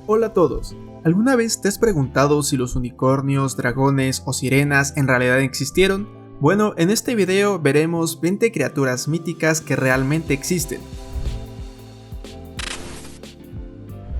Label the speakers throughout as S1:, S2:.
S1: Hola a todos. ¿Alguna vez te has preguntado si los unicornios, dragones o sirenas en realidad existieron? Bueno, en este video veremos 20 criaturas míticas que realmente existen.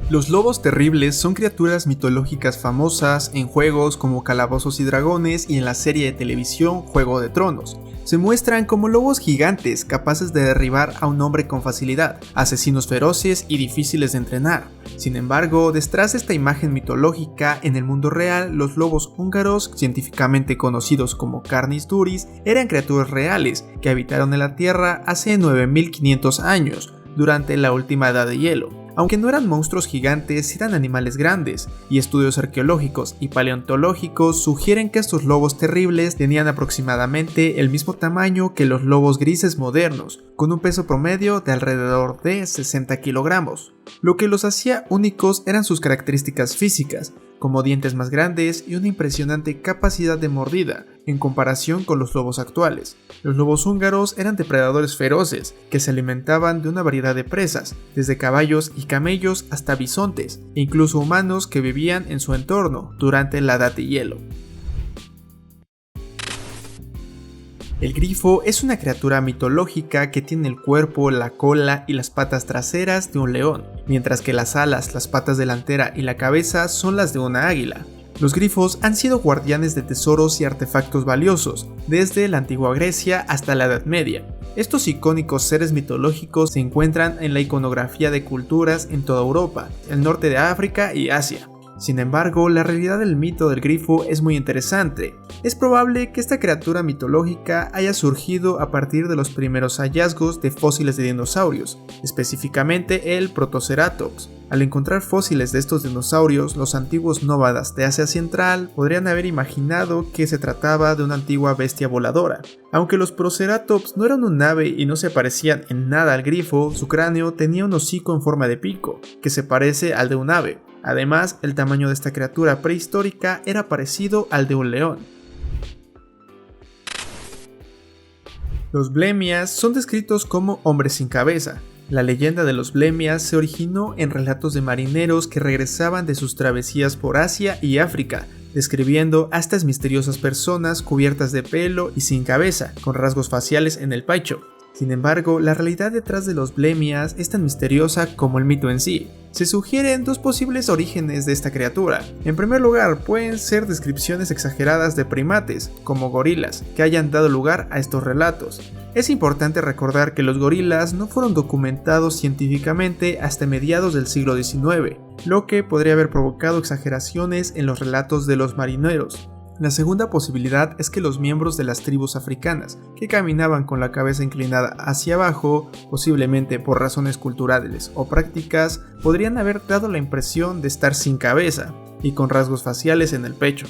S1: Los lobos terribles son criaturas mitológicas famosas en juegos como Calabozos y Dragones y en la serie de televisión Juego de Tronos. Se muestran como lobos gigantes capaces de derribar a un hombre con facilidad, asesinos feroces y difíciles de entrenar. Sin embargo, detrás de esta imagen mitológica, en el mundo real, los lobos húngaros, científicamente conocidos como Canis duris, eran criaturas reales que habitaron en la Tierra hace 9500 años, durante la última edad de hielo. Aunque no eran monstruos gigantes, eran animales grandes, y estudios arqueológicos y paleontológicos sugieren que estos lobos terribles tenían aproximadamente el mismo tamaño que los lobos grises modernos, con un peso promedio de alrededor de 60 kilogramos. Lo que los hacía únicos eran sus características físicas, como dientes más grandes y una impresionante capacidad de mordida, en comparación con los lobos actuales. Los lobos húngaros eran depredadores feroces, que se alimentaban de una variedad de presas, desde caballos y camellos hasta bisontes, e incluso humanos que vivían en su entorno durante la Edad de Hielo. El grifo es una criatura mitológica que tiene el cuerpo, la cola y las patas traseras de un león, mientras que las alas, las patas delantera y la cabeza son las de una águila. Los grifos han sido guardianes de tesoros y artefactos valiosos, desde la antigua Grecia hasta la Edad Media. Estos icónicos seres mitológicos se encuentran en la iconografía de culturas en toda Europa, el norte de África y Asia. Sin embargo, la realidad del mito del grifo es muy interesante. Es probable que esta criatura mitológica haya surgido a partir de los primeros hallazgos de fósiles de dinosaurios, específicamente el Protoceratops. Al encontrar fósiles de estos dinosaurios, los antiguos nómadas de Asia Central podrían haber imaginado que se trataba de una antigua bestia voladora. Aunque los Proceratops no eran un ave y no se parecían en nada al grifo, su cráneo tenía un hocico en forma de pico, que se parece al de un ave. Además, el tamaño de esta criatura prehistórica era parecido al de un león. Los Blemias son descritos como hombres sin cabeza. La leyenda de los Blemias se originó en relatos de marineros que regresaban de sus travesías por Asia y África, describiendo a estas misteriosas personas cubiertas de pelo y sin cabeza, con rasgos faciales en el pecho. Sin embargo, la realidad detrás de los Blemias es tan misteriosa como el mito en sí. Se sugieren dos posibles orígenes de esta criatura. En primer lugar, pueden ser descripciones exageradas de primates, como gorilas, que hayan dado lugar a estos relatos. Es importante recordar que los gorilas no fueron documentados científicamente hasta mediados del siglo XIX, lo que podría haber provocado exageraciones en los relatos de los marineros. La segunda posibilidad es que los miembros de las tribus africanas, que caminaban con la cabeza inclinada hacia abajo, posiblemente por razones culturales o prácticas, podrían haber dado la impresión de estar sin cabeza y con rasgos faciales en el pecho.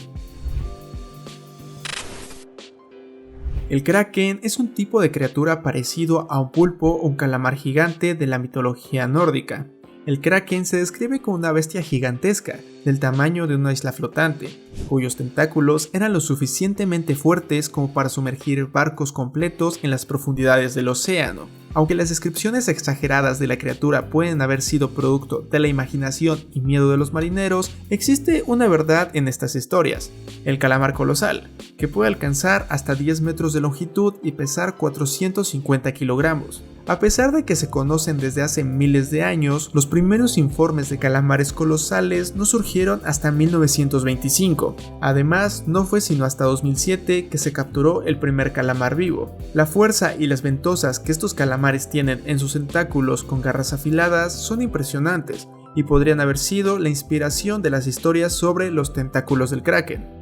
S1: El kraken es un tipo de criatura parecido a un pulpo o un calamar gigante de la mitología nórdica. El kraken se describe como una bestia gigantesca, del tamaño de una isla flotante, cuyos tentáculos eran lo suficientemente fuertes como para sumergir barcos completos en las profundidades del océano. Aunque las descripciones exageradas de la criatura pueden haber sido producto de la imaginación y miedo de los marineros, existe una verdad en estas historias: el calamar colosal, que puede alcanzar hasta 10 metros de longitud y pesar 450 kilogramos. A pesar de que se conocen desde hace miles de años, los primeros informes de calamares colosales no surgieron hasta 1925. Además, no fue sino hasta 2007 que se capturó el primer calamar vivo. La fuerza y las ventosas que estos calamares tienen en sus tentáculos con garras afiladas son impresionantes y podrían haber sido la inspiración de las historias sobre los tentáculos del kraken.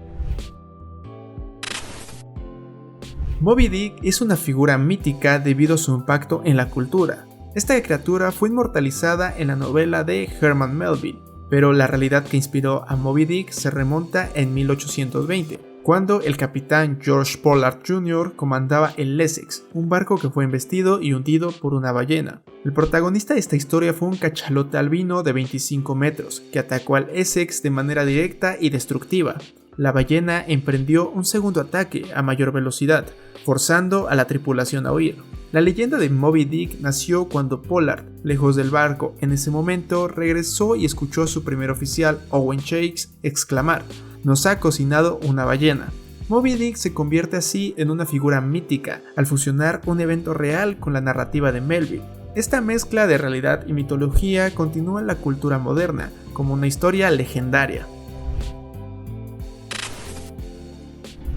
S1: Moby Dick es una figura mítica debido a su impacto en la cultura. Esta criatura fue inmortalizada en la novela de Herman Melville, pero la realidad que inspiró a Moby Dick se remonta en 1820, cuando el capitán George Pollard Jr. comandaba el Essex, un barco que fue embestido y hundido por una ballena. El protagonista de esta historia fue un cachalote albino de 25 metros, que atacó al Essex de manera directa y destructiva. la ballena emprendió un segundo ataque a mayor velocidad, forzando a la tripulación a huir. La leyenda de Moby Dick nació cuando Pollard, lejos del barco en ese momento, regresó y escuchó a su primer oficial, Owen Chase, exclamar: "Nos ha cocinado una ballena". Moby Dick se convierte así en una figura mítica al fusionar un evento real con la narrativa de Melville. Esta mezcla de realidad y mitología continúa en la cultura moderna como una historia legendaria.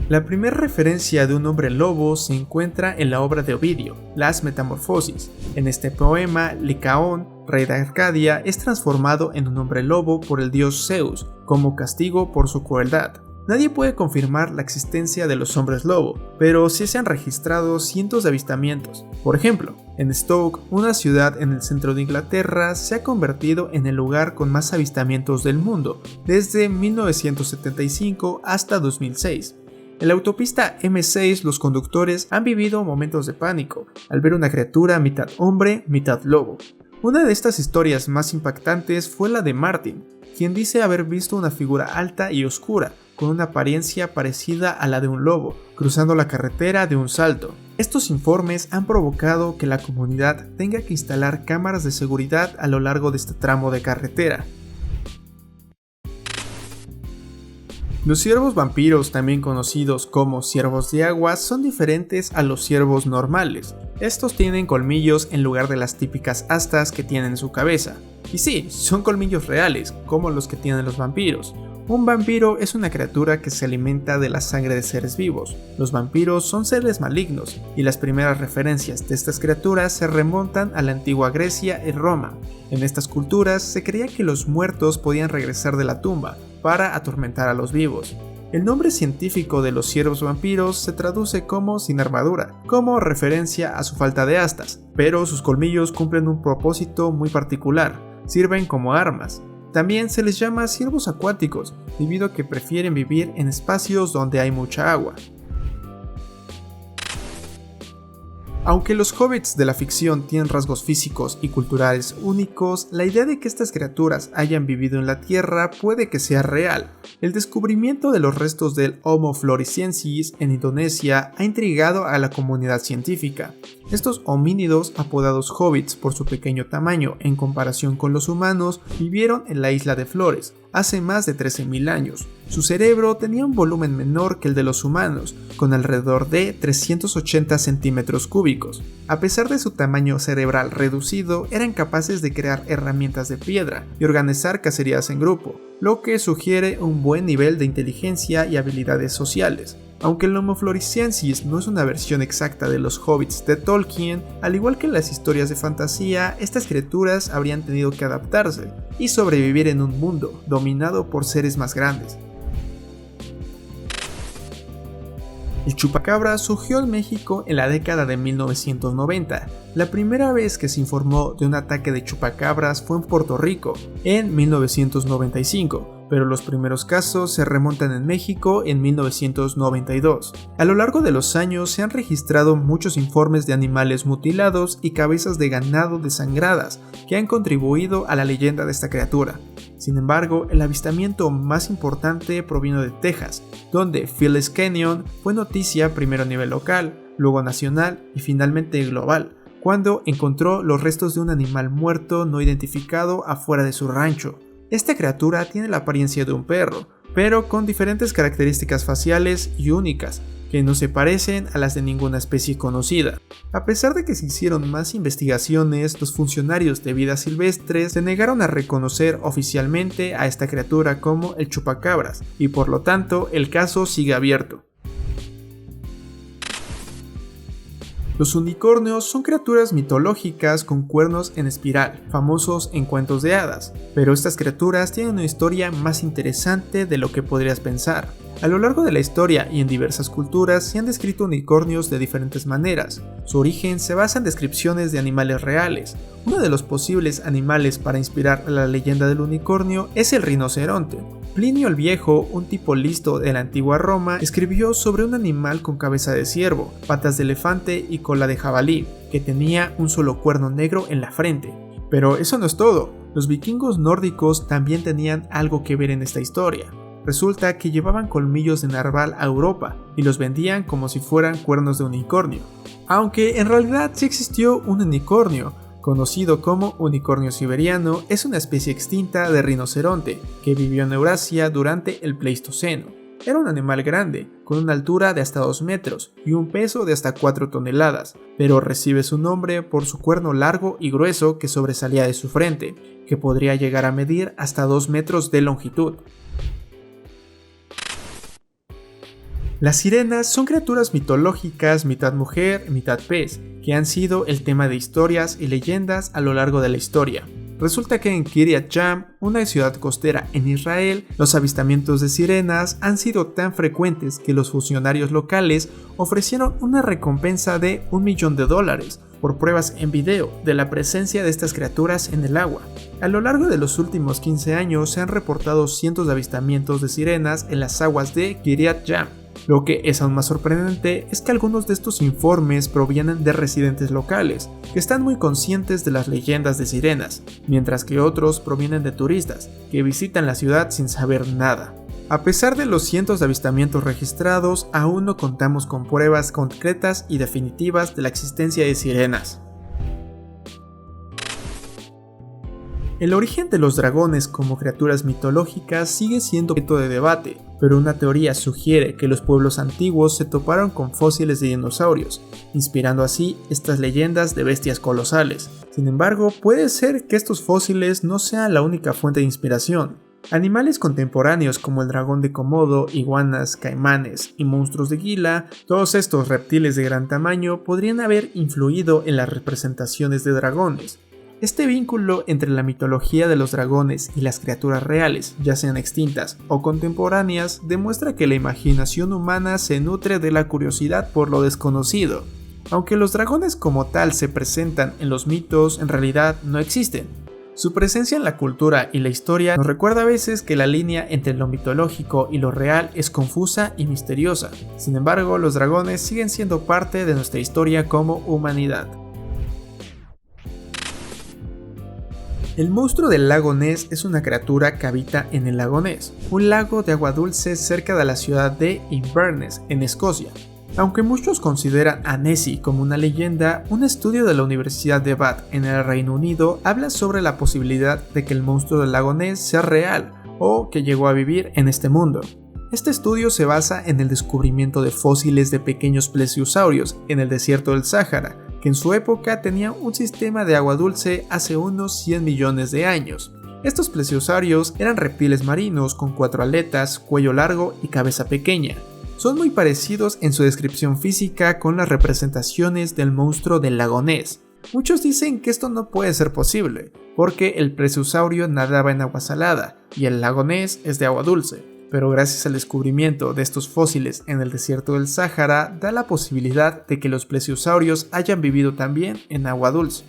S1: La primera referencia de un hombre lobo se encuentra en la obra de Ovidio, Las Metamorfosis. En este poema, Licaón, rey de Arcadia, es transformado en un hombre lobo por el dios Zeus, como castigo por su crueldad. Nadie puede confirmar la existencia de los hombres lobo, pero sí se han registrado cientos de avistamientos. Por ejemplo, en Stoke, una ciudad en el centro de Inglaterra, se ha convertido en el lugar con más avistamientos del mundo, desde 1975 hasta 2006. En la autopista M6 los conductores han vivido momentos de pánico al ver una criatura mitad hombre, mitad lobo. Una de estas historias más impactantes fue la de Martin, quien dice haber visto una figura alta y oscura, con una apariencia parecida a la de un lobo, cruzando la carretera de un salto. Estos informes han provocado que la comunidad tenga que instalar cámaras de seguridad a lo largo de este tramo de carretera. Los ciervos vampiros, también conocidos como ciervos de agua, son diferentes a los ciervos normales. Estos tienen colmillos en lugar de las típicas astas que tienen en su cabeza. Y sí, son colmillos reales, como los que tienen los vampiros. Un vampiro es una criatura que se alimenta de la sangre de seres vivos. Los vampiros son seres malignos, y las primeras referencias de estas criaturas se remontan a la antigua Grecia y Roma. En estas culturas se creía que los muertos podían regresar de la tumba para atormentar a los vivos. El nombre científico de los ciervos vampiros se traduce como sin armadura, como referencia a su falta de astas, pero sus colmillos cumplen un propósito muy particular, sirven como armas. También se les llama ciervos acuáticos, debido a que prefieren vivir en espacios donde hay mucha agua. Aunque los hobbits de la ficción tienen rasgos físicos y culturales únicos, la idea de que estas criaturas hayan vivido en la Tierra puede que sea real. El descubrimiento de los restos del Homo floresiensis en Indonesia ha intrigado a la comunidad científica. Estos homínidos, apodados hobbits por su pequeño tamaño en comparación con los humanos, vivieron en la isla de Flores hace más de 13.000 años. Su cerebro tenía un volumen menor que el de los humanos, con alrededor de 380 centímetros cúbicos. A pesar de su tamaño cerebral reducido, eran capaces de crear herramientas de piedra y organizar cacerías en grupo, lo que sugiere un buen nivel de inteligencia y habilidades sociales. Aunque el Homo floresiensis no es una versión exacta de los hobbits de Tolkien, al igual que en las historias de fantasía, estas criaturas habrían tenido que adaptarse y sobrevivir en un mundo dominado por seres más grandes. El chupacabra surgió en México en la década de 1990. La primera vez que se informó de un ataque de chupacabras fue en Puerto Rico, en 1995, pero los primeros casos se remontan en México en 1992. A lo largo de los años se han registrado muchos informes de animales mutilados y cabezas de ganado desangradas que han contribuido a la leyenda de esta criatura. Sin embargo, el avistamiento más importante provino de Texas, donde Phyllis Kenyon fue noticia primero a nivel local, luego nacional y finalmente global, cuando encontró los restos de un animal muerto no identificado afuera de su rancho. Esta criatura tiene la apariencia de un perro, pero con diferentes características faciales y únicas, que no se parecen a las de ninguna especie conocida. A pesar de que se hicieron más investigaciones, los funcionarios de vida silvestre se negaron a reconocer oficialmente a esta criatura como el chupacabras, y por lo tanto el caso sigue abierto. Los unicornios son criaturas mitológicas con cuernos en espiral, famosos en cuentos de hadas, pero estas criaturas tienen una historia más interesante de lo que podrías pensar. A lo largo de la historia y en diversas culturas se han descrito unicornios de diferentes maneras. Su origen se basa en descripciones de animales reales. Uno de los posibles animales para inspirar a la leyenda del unicornio es el rinoceronte. Plinio el Viejo, un tipo listo de la antigua Roma, escribió sobre un animal con cabeza de ciervo, patas de elefante y cola de jabalí, que tenía un solo cuerno negro en la frente. Pero eso no es todo, los vikingos nórdicos también tenían algo que ver en esta historia. Resulta que llevaban colmillos de narval a Europa y los vendían como si fueran cuernos de unicornio. Aunque en realidad sí existió un unicornio, conocido como unicornio siberiano, es una especie extinta de rinoceronte que vivió en Eurasia durante el Pleistoceno. Era un animal grande, con una altura de hasta 2 metros y un peso de hasta 4 toneladas, pero recibe su nombre por su cuerno largo y grueso que sobresalía de su frente, que podría llegar a medir hasta 2 metros de longitud. Las sirenas son criaturas mitológicas mitad mujer, mitad pez, que han sido el tema de historias y leyendas a lo largo de la historia. Resulta que en Kiryat Yam, una ciudad costera en Israel, los avistamientos de sirenas han sido tan frecuentes que los funcionarios locales ofrecieron una recompensa de $1.000.000 por pruebas en video de la presencia de estas criaturas en el agua. A lo largo de los últimos 15 años se han reportado cientos de avistamientos de sirenas en las aguas de Kiryat Yam. Lo que es aún más sorprendente es que algunos de estos informes provienen de residentes locales, que están muy conscientes de las leyendas de sirenas, mientras que otros provienen de turistas, que visitan la ciudad sin saber nada. A pesar de los cientos de avistamientos registrados, aún no contamos con pruebas concretas y definitivas de la existencia de sirenas. El origen de los dragones como criaturas mitológicas sigue siendo objeto de debate, pero una teoría sugiere que los pueblos antiguos se toparon con fósiles de dinosaurios, inspirando así estas leyendas de bestias colosales. Sin embargo, puede ser que estos fósiles no sean la única fuente de inspiración. Animales contemporáneos como el dragón de Komodo, iguanas, caimanes y monstruos de Gila, todos estos reptiles de gran tamaño podrían haber influido en las representaciones de dragones. Este vínculo entre la mitología de los dragones y las criaturas reales, ya sean extintas o contemporáneas, demuestra que la imaginación humana se nutre de la curiosidad por lo desconocido. Aunque los dragones como tal se presentan en los mitos, en realidad no existen. Su presencia en la cultura y la historia nos recuerda a veces que la línea entre lo mitológico y lo real es confusa y misteriosa. Sin embargo, los dragones siguen siendo parte de nuestra historia como humanidad. El monstruo del lago Ness es una criatura que habita en el lago Ness, un lago de agua dulce cerca de la ciudad de Inverness, en Escocia. Aunque muchos consideran a Nessie como una leyenda, un estudio de la Universidad de Bath en el Reino Unido habla sobre la posibilidad de que el monstruo del lago Ness sea real o que llegó a vivir en este mundo. Este estudio se basa en el descubrimiento de fósiles de pequeños plesiosaurios en el desierto del Sáhara, que en su época tenían un sistema de agua dulce hace unos 100 millones de años. Estos plesiosaurios eran reptiles marinos con 4 aletas, cuello largo y cabeza pequeña. Son muy parecidos en su descripción física con las representaciones del monstruo del lago Ness. Muchos dicen que esto no puede ser posible, porque el plesiosaurio nadaba en agua salada y el lago Ness es de agua dulce. Pero gracias al descubrimiento de estos fósiles en el desierto del Sáhara, da la posibilidad de que los plesiosaurios hayan vivido también en agua dulce.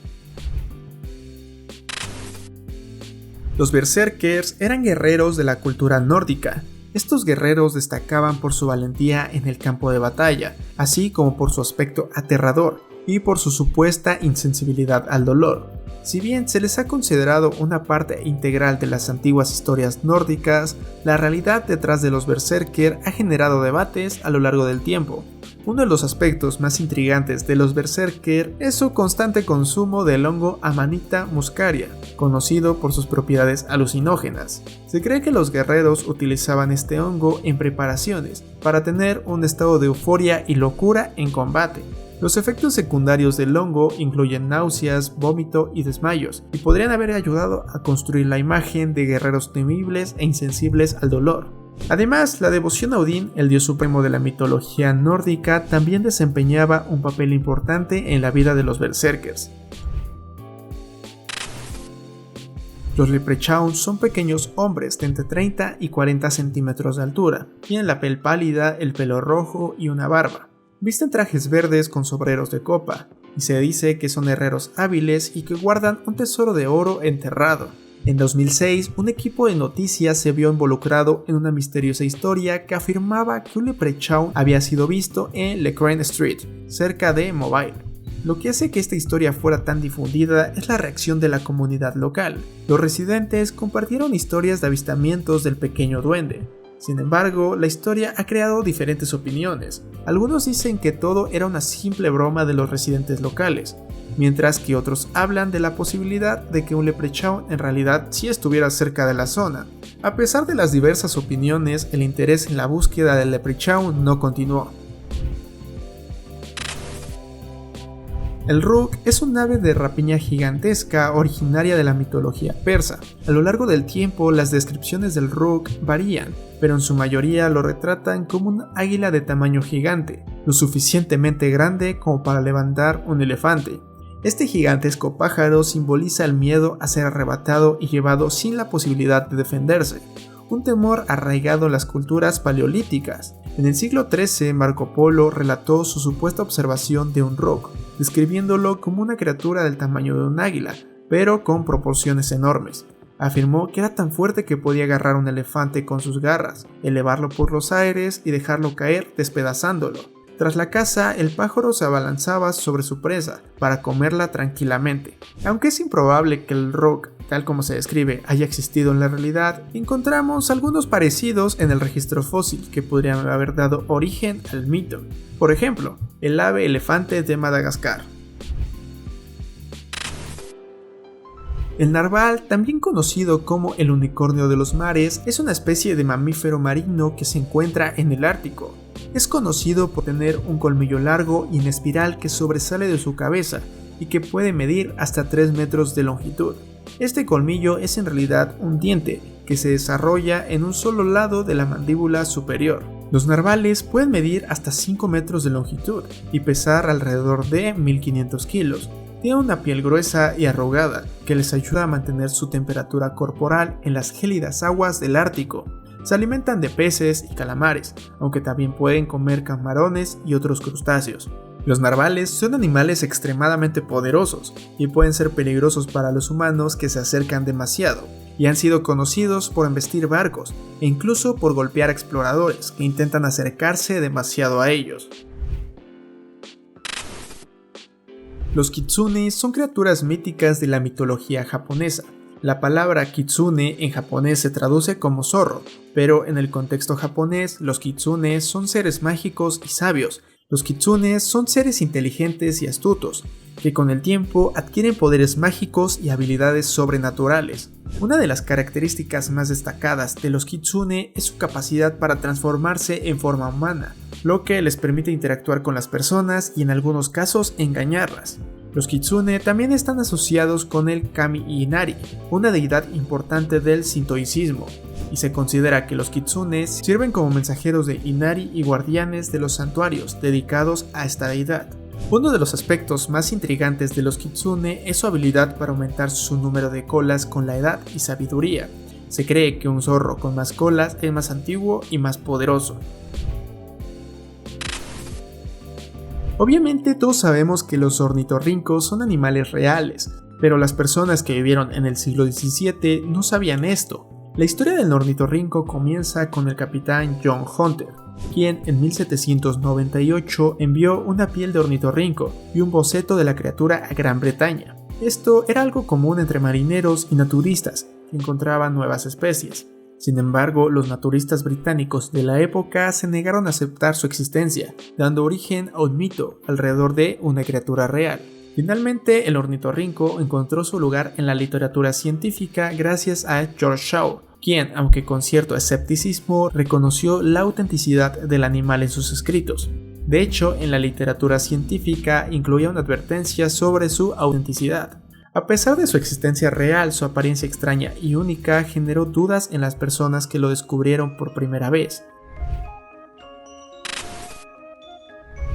S1: Los berserkers eran guerreros de la cultura nórdica. Estos guerreros destacaban por su valentía en el campo de batalla, así como por su aspecto aterrador y por su supuesta insensibilidad al dolor. Si bien se les ha considerado una parte integral de las antiguas historias nórdicas, la realidad detrás de los berserker ha generado debates a lo largo del tiempo. Uno de los aspectos más intrigantes de los berserker es su constante consumo del hongo Amanita muscaria, conocido por sus propiedades alucinógenas. Se cree que los guerreros utilizaban este hongo en preparaciones para tener un estado de euforia y locura en combate. Los efectos secundarios del hongo incluyen náuseas, vómito y desmayos, y podrían haber ayudado a construir la imagen de guerreros temibles e insensibles al dolor. Además, la devoción a Odín, el dios supremo de la mitología nórdica, también desempeñaba un papel importante en la vida de los berserkers. Los leprechaun son pequeños hombres de entre 30 y 40 centímetros de altura, tienen la piel pálida, el pelo rojo y una barba. Visten trajes verdes con sombreros de copa, y se dice que son herreros hábiles y que guardan un tesoro de oro enterrado. En 2006, un equipo de noticias se vio involucrado en una misteriosa historia que afirmaba que un leprechaun había sido visto en Le Crane Street, cerca de Mobile. Lo que hace que esta historia fuera tan difundida es la reacción de la comunidad local. Los residentes compartieron historias de avistamientos del pequeño duende. Sin embargo, la historia ha creado diferentes opiniones. Algunos dicen que todo era una simple broma de los residentes locales, mientras que otros hablan de la posibilidad de que un leprechaun en realidad sí estuviera cerca de la zona. A pesar de las diversas opiniones, el interés en la búsqueda del leprechaun no continuó. El Rook es un ave de rapiña gigantesca originaria de la mitología persa. A lo largo del tiempo, las descripciones del Rook varían, pero en su mayoría lo retratan como un águila de tamaño gigante, lo suficientemente grande como para levantar un elefante. Este gigantesco pájaro simboliza el miedo a ser arrebatado y llevado sin la posibilidad de defenderse, un temor arraigado en las culturas paleolíticas. En el siglo XIII, Marco Polo relató su supuesta observación de un Rook, describiéndolo como una criatura del tamaño de un águila, pero con proporciones enormes. Afirmó que era tan fuerte que podía agarrar un elefante con sus garras, elevarlo por los aires y dejarlo caer despedazándolo. Tras la caza, el pájaro se abalanzaba sobre su presa para comerla tranquilamente. Aunque es improbable que el Rook, tal como se describe, haya existido en la realidad, encontramos algunos parecidos en el registro fósil que podrían haber dado origen al mito. Por ejemplo, el ave elefante de Madagascar. El narval, también conocido como el unicornio de los mares, es una especie de mamífero marino que se encuentra en el Ártico. Es conocido por tener un colmillo largo y en espiral que sobresale de su cabeza y que puede medir hasta 3 metros de longitud. Este colmillo es en realidad un diente que se desarrolla en un solo lado de la mandíbula superior. Los narvales pueden medir hasta 5 metros de longitud y pesar alrededor de 1500 kilos. Tienen una piel gruesa y arrugada que les ayuda a mantener su temperatura corporal en las gélidas aguas del Ártico. Se alimentan de peces y calamares, aunque también pueden comer camarones y otros crustáceos. Los narvales son animales extremadamente poderosos y pueden ser peligrosos para los humanos que se acercan demasiado, y han sido conocidos por embestir barcos e incluso por golpear a exploradores que intentan acercarse demasiado a ellos. Los kitsune son criaturas míticas de la mitología japonesa. La palabra kitsune en japonés se traduce como zorro, pero en el contexto japonés los kitsune son seres mágicos y sabios. Los kitsune son seres inteligentes y astutos, que con el tiempo adquieren poderes mágicos y habilidades sobrenaturales. Una de las características más destacadas de los kitsune es su capacidad para transformarse en forma humana, lo que les permite interactuar con las personas y en algunos casos engañarlas. Los kitsune también están asociados con el kami Inari, una deidad importante del sintoísmo, y se considera que los kitsune sirven como mensajeros de Inari y guardianes de los santuarios dedicados a esta deidad. Uno de los aspectos más intrigantes de los kitsune es su habilidad para aumentar su número de colas con la edad y sabiduría. Se cree que un zorro con más colas es más antiguo y más poderoso. Obviamente todos sabemos que los ornitorrincos son animales reales, pero las personas que vivieron en el siglo XVII no sabían esto. La historia del ornitorrinco comienza con el capitán John Hunter, quien en 1798 envió una piel de ornitorrinco y un boceto de la criatura a Gran Bretaña. Esto era algo común entre marineros y naturistas que encontraban nuevas especies. Sin embargo, los naturistas británicos de la época se negaron a aceptar su existencia, dando origen a un mito alrededor de una criatura real. Finalmente, el ornitorrinco encontró su lugar en la literatura científica gracias a George Shaw, quien, aunque con cierto escepticismo, reconoció la autenticidad del animal en sus escritos. De hecho, en la literatura científica incluía una advertencia sobre su autenticidad. A pesar de su existencia real, su apariencia extraña y única generó dudas en las personas que lo descubrieron por primera vez.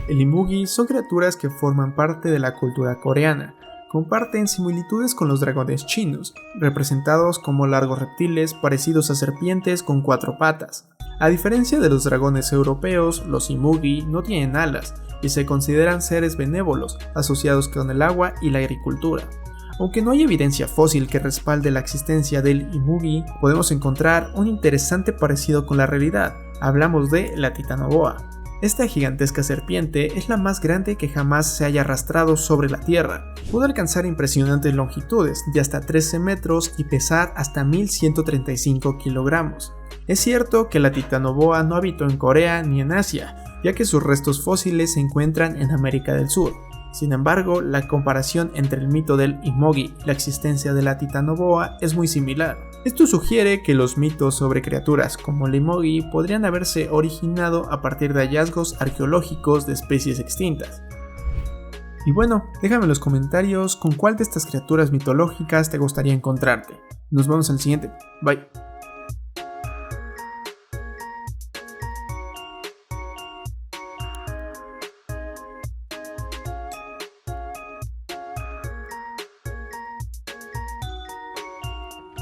S1: El imugi son criaturas que forman parte de la cultura coreana. Comparten similitudes con los dragones chinos, representados como largos reptiles parecidos a serpientes con 4 patas. A diferencia de los dragones europeos, los imugi no tienen alas y se consideran seres benévolos asociados con el agua y la agricultura. Aunque no hay evidencia fósil que respalde la existencia del imugi, podemos encontrar un interesante parecido con la realidad. Hablamos de la titanoboa. Esta gigantesca serpiente es la más grande que jamás se haya arrastrado sobre la Tierra. Pudo alcanzar impresionantes longitudes de hasta 13 metros y pesar hasta 1135 kilogramos. Es cierto que la titanoboa no habitó en Corea ni en Asia, ya que sus restos fósiles se encuentran en América del Sur. Sin embargo, la comparación entre el mito del Imogi y la existencia de la titanoboa es muy similar. Esto sugiere que los mitos sobre criaturas como el Imogi podrían haberse originado a partir de hallazgos arqueológicos de especies extintas. Y bueno, déjame en los comentarios con cuál de estas criaturas mitológicas te gustaría encontrarte. Nos vemos en el siguiente. Bye.